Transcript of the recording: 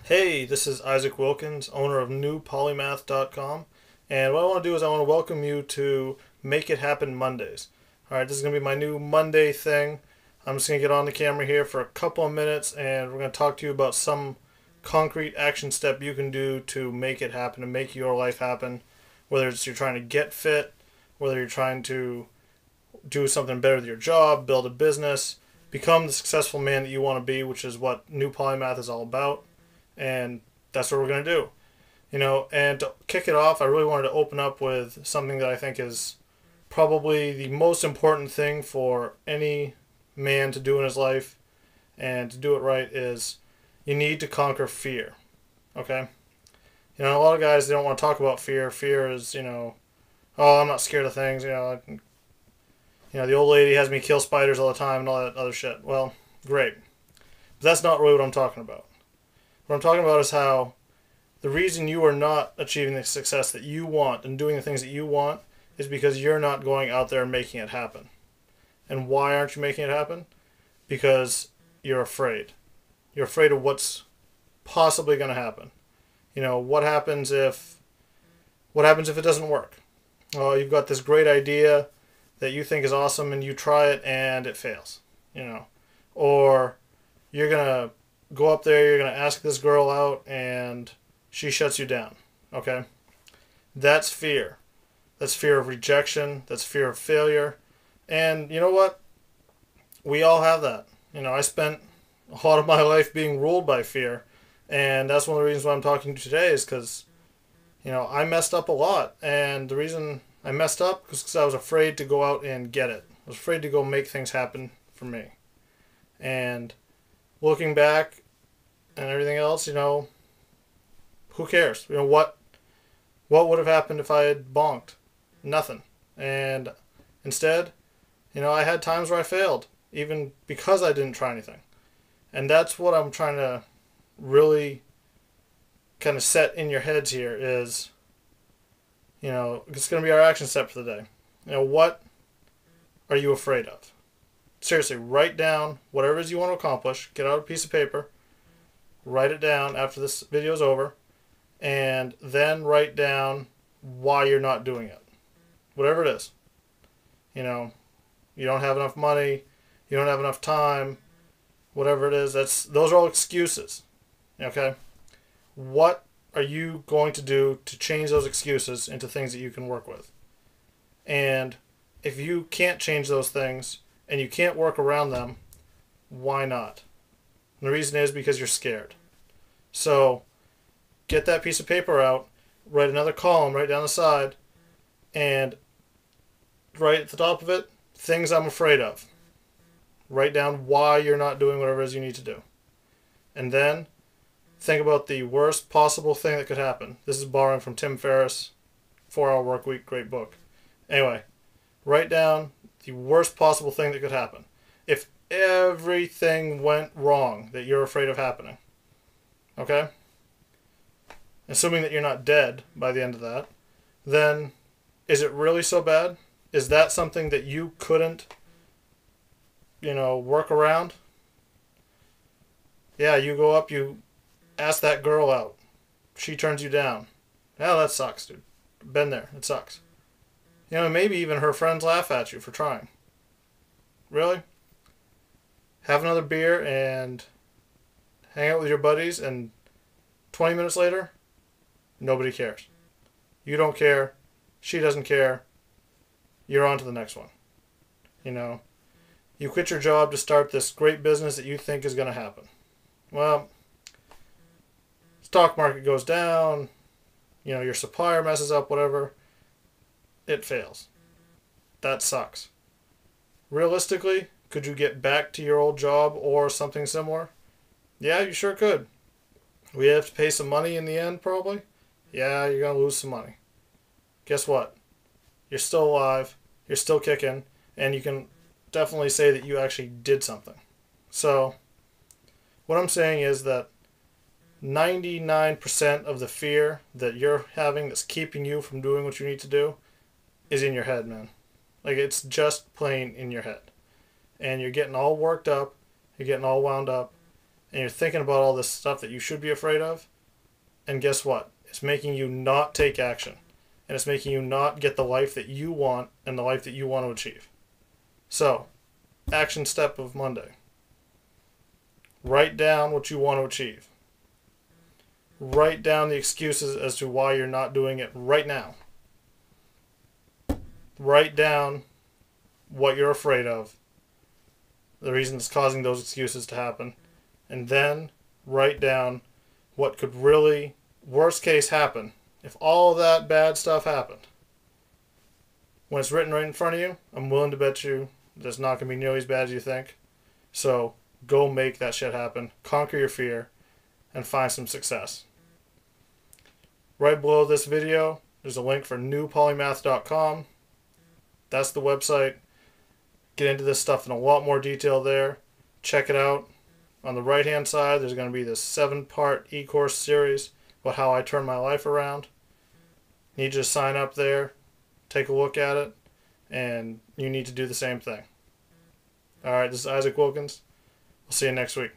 Hey, this is Isaac Wilkins, owner of newpolymath.com, and what I want to do is I want to welcome you to Make It Happen Mondays. Alright, this is going to be my new Monday thing. I'm just going to get on the camera here for a couple of minutes and we're going to talk to you about some concrete action step you can do to make it happen, to make your life happen. Whether it's you're trying to get fit, whether you're trying to do something better with your job, build a business, become the successful man that you want to be, which is what New Polymath is all about. And that's what we're going to do. And to kick it off, I really wanted to open up with something that I think is probably the most important thing for any man to do in his life, and to do it right is you need to conquer fear. Okay? A lot of guys, they don't want to talk about fear. Fear is, oh, I'm not scared of things. The old lady has me kill spiders all the time and all that other shit. Well, great. But that's not really what I'm talking about. What I'm talking about is how the reason you are not achieving the success that you want and doing the things that you want is because you're not going out there and making it happen. And why aren't you making it happen? Because you're afraid. You're afraid of what's possibly going to happen. What happens if it doesn't work? Oh, you've got this great idea that you think is awesome and you try it and it fails. Or you're going to go up there, you're going to ask this girl out, and she shuts you down. Okay? That's fear. That's fear of rejection. That's fear of failure. And you know what? We all have that. I spent a lot of my life being ruled by fear. And that's one of the reasons why I'm talking to you today is because, I messed up a lot. And the reason I messed up was because I was afraid to go out and get it. I was afraid to go make things happen for me. And looking back, and everything else, who cares? What would have happened if I had bonked? Nothing. And instead, I had times where I failed, even because I didn't try anything. And that's what I'm trying to really kind of set in your heads here is, it's going to be our action step for the day. What are you afraid of? Seriously, write down whatever it is you want to accomplish. Get out a piece of paper. Write it down after this video is over, and then write down why you're not doing it. Whatever it is. You don't have enough money, you don't have enough time, whatever it is, those are all excuses. Okay? What are you going to do to change those excuses into things that you can work with? And if you can't change those things and you can't work around them, why not? And the reason is because you're scared. So get that piece of paper out, write another column right down the side, and write at the top of it, things I'm afraid of. Write down why you're not doing whatever it is you need to do. And then think about the worst possible thing that could happen. This is borrowing from Tim Ferriss, 4-Hour Workweek, great book. Anyway, write down the worst possible thing that could happen. If everything went wrong that you're afraid of happening. Okay? Assuming that you're not dead by the end of that, then is it really so bad? Is that something that you couldn't, work around? Yeah, you go up, you ask that girl out. She turns you down. Yeah, that sucks, dude. Been there. It sucks. Maybe even her friends laugh at you for trying. Really? Have another beer and hang out with your buddies, and 20 minutes later, nobody cares. You don't care. She doesn't care. You're on to the next one. You quit your job to start this great business that you think is going to happen. Well, stock market goes down, your supplier messes up, whatever. It fails. That sucks. Realistically, could you get back to your old job or something similar? Yeah, you sure could. We have to pay some money in the end, probably. Yeah, you're going to lose some money. Guess what? You're still alive, you're still kicking, and you can definitely say that you actually did something. So, what I'm saying is that 99% of the fear that you're having that's keeping you from doing what you need to do is in your head, man. Like, it's just plain in your head. And you're getting all worked up, you're getting all wound up, and you're thinking about all this stuff that you should be afraid of, and guess what? It's making you not take action. And it's making you not get the life that you want and the life that you want to achieve. So, action step of Monday. Write down what you want to achieve. Write down the excuses as to why you're not doing it right now. Write down what you're afraid of, the reasons causing those excuses to happen, and then write down what could really, worst case, happen if all that bad stuff happened. When it's written right in front of you, I'm willing to bet you that it's not going to be nearly as bad as you think. So go make that shit happen, conquer your fear, and find some success. Right below this video, there's a link for newpolymath.com. That's the website. Get into this stuff in a lot more detail there. Check it out. On the right hand side, there's going to be this 7-part e-course series about how I turn my life around. You need to sign up there, take a look at it, and you need to do the same thing. Alright, this is Isaac Wilkins. We'll see you next week.